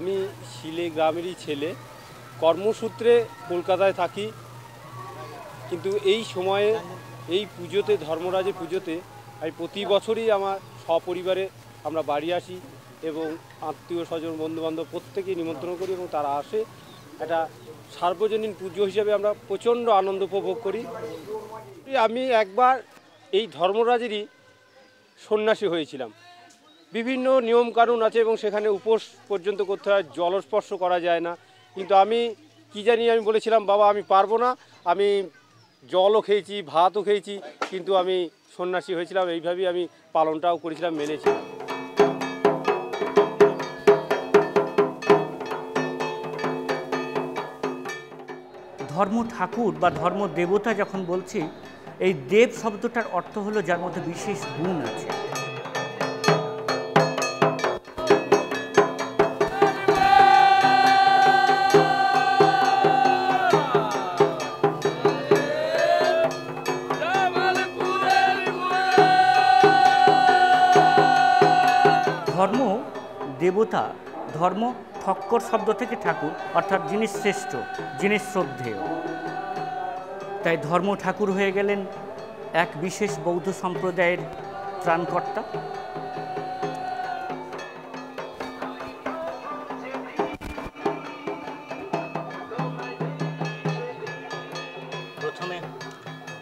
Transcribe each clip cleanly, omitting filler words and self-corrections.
আমি শিলে গ্রামেরই ছেলে, কর্মসূত্রে কলকাতায় থাকি। কিন্তু এই সময়ে এই পুজোতে, ধর্মরাজের পুজোতে আমি প্রতি বছরই আমার সপরিবারে আমরা বাড়ি আসি এবং আত্মীয় স্বজন বন্ধুবান্ধব প্রত্যেকেই নিমন্ত্রণ করি এবং তারা আসে। একটা সার্বজনীন পুজো হিসাবে আমরা প্রচণ্ড আনন্দ উপভোগ করি। আমি একবার এই ধর্মরাজেরই সন্ন্যাসী হয়েছিলাম। বিভিন্ন নিয়মকানুন আছে এবং সেখানে উপোস পর্যন্ত করতে হয়, জলস্পর্শ করা যায় না। কিন্তু আমি কি জানি, আমি বলেছিলাম বাবা আমি পারবো না, আমি জলও খেয়েছি, ভাতও খেয়েছি, কিন্তু আমি সন্ন্যাসী হয়েছিলাম। এইভাবেই আমি পালনটাও করেছিলাম, মেনেছিলাম। ধর্ম ঠাকুর বা ধর্ম দেবতা যখন বলছি, এই দেব শব্দটার অর্থ হলো যার মধ্যে বিশেষ গুণ আছে। ধর্ম দেবতা, ধর্ম ঠক্কর শব্দ থেকে ঠাকুর, অর্থাৎ যিনি শ্রেষ্ঠ, যিনি শ্রদ্ধেয়। তাই ধর্ম ঠাকুর হয়ে গেলেন এক বিশেষ বৌদ্ধ সম্প্রদায়ের ত্রাণকর্তা। প্রথমে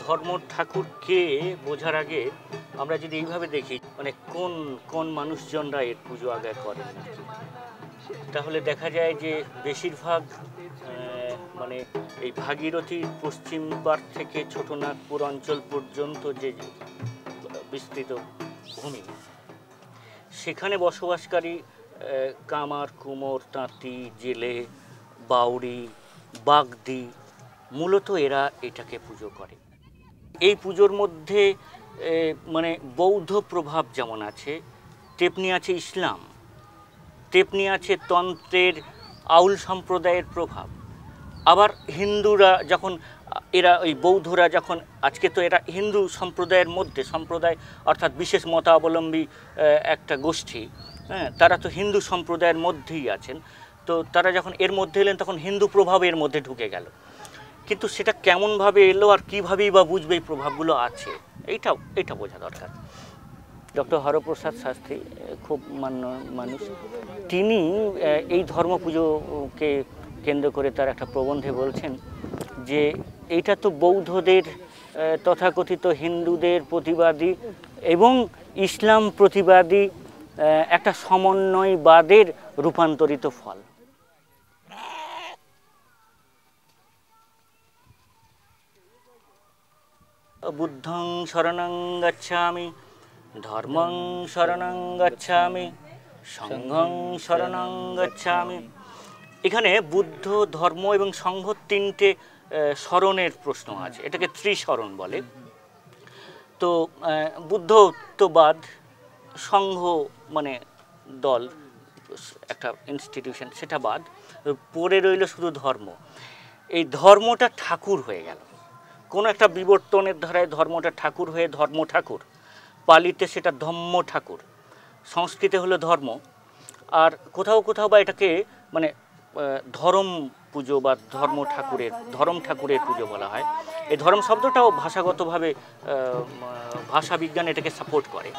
ধর্ম ঠাকুর কে বোঝার আগে আমরা যদি এইভাবে দেখি, মানে কোন কোন মানুষজনরা এর পুজো আগে করেন, তাহলে দেখা যায় যে বেশিরভাগ মানে এই ভাগীরথীর পশ্চিম পার থেকে ছোটনাগপুর অঞ্চল পর্যন্ত যে বিস্তৃত ভূমি, সেখানে বসবাসকারী কামার, কুমোর, তাঁতি, জেলে, বাউরি, বাগদি, মূলত এরা এটাকে পুজো করে। এই পুজোর মধ্যে মানে বৌদ্ধ প্রভাব যেমন আছে, তেমনি আছে ইসলাম, তেমনি আছে তন্ত্রের আউল সম্প্রদায়ের প্রভাব। আবার হিন্দুরা যখন, এরা ওই বৌদ্ধরা যখন, আজকে তো এরা হিন্দু সম্প্রদায়ের মধ্যে, সম্প্রদায় অর্থাৎ বিশেষ মতাবলম্বী একটা গোষ্ঠী, হ্যাঁ, তারা তো হিন্দু সম্প্রদায়ের মধ্যেই আছেন। তো তারা যখন এর মধ্যে এলেন তখন হিন্দু প্রভাব এর মধ্যে ঢুকে গেল। কিন্তু সেটা কেমনভাবে এলো আর কীভাবেই বা বুঝবে এই প্রভাবগুলো আছে, এইটা বোঝা দরকার। ডক্টর হরপ্রসাদ শাস্ত্রী খুব মান্য মানুষ, তিনি এই ধর্ম পুজোকে কেন্দ্র করে তার একটা প্রবন্ধে বলছেন যে এইটা তো বৌদ্ধদের তথাকথিত হিন্দুদের প্রতিবাদী এবং ইসলাম প্রতিবাদী একটা সমন্বয়বাদের রূপান্তরিত ফল। বুদ্ধং শরণং গচ্ছামি, ধর্মং শরণং গচ্ছামি, সংঘং শরণং গচ্ছামি। এখানে বুদ্ধ, ধর্ম এবং সংঘ তিনটে শরণের প্রশ্ন আছে, এটাকে ত্রিশরণ বলে। তো বুদ্ধত্ববাদ, সংঘ মানে দল, একটা ইনস্টিটিউশন, সেটা বাদ, পড়ে রইল শুধু ধর্ম। এই ধর্মটা ঠাকুর হয়ে গেল, কোনো একটা বিবর্তনের ধারায় ধর্মটা ঠাকুর হয়ে ধর্ম ঠাকুর, পালিতে সেটা ধম্ম ঠাকুর, সংস্কৃতে হলো ধর্ম। আর কোথাও কোথাও বা এটাকে মানে ধরম পুজো বা ধরম ঠাকুরের পুজো বলা হয়। এই ধরম শব্দটাও ভাষাগতভাবে ভাষা বিজ্ঞান এটাকে সাপোর্ট করে।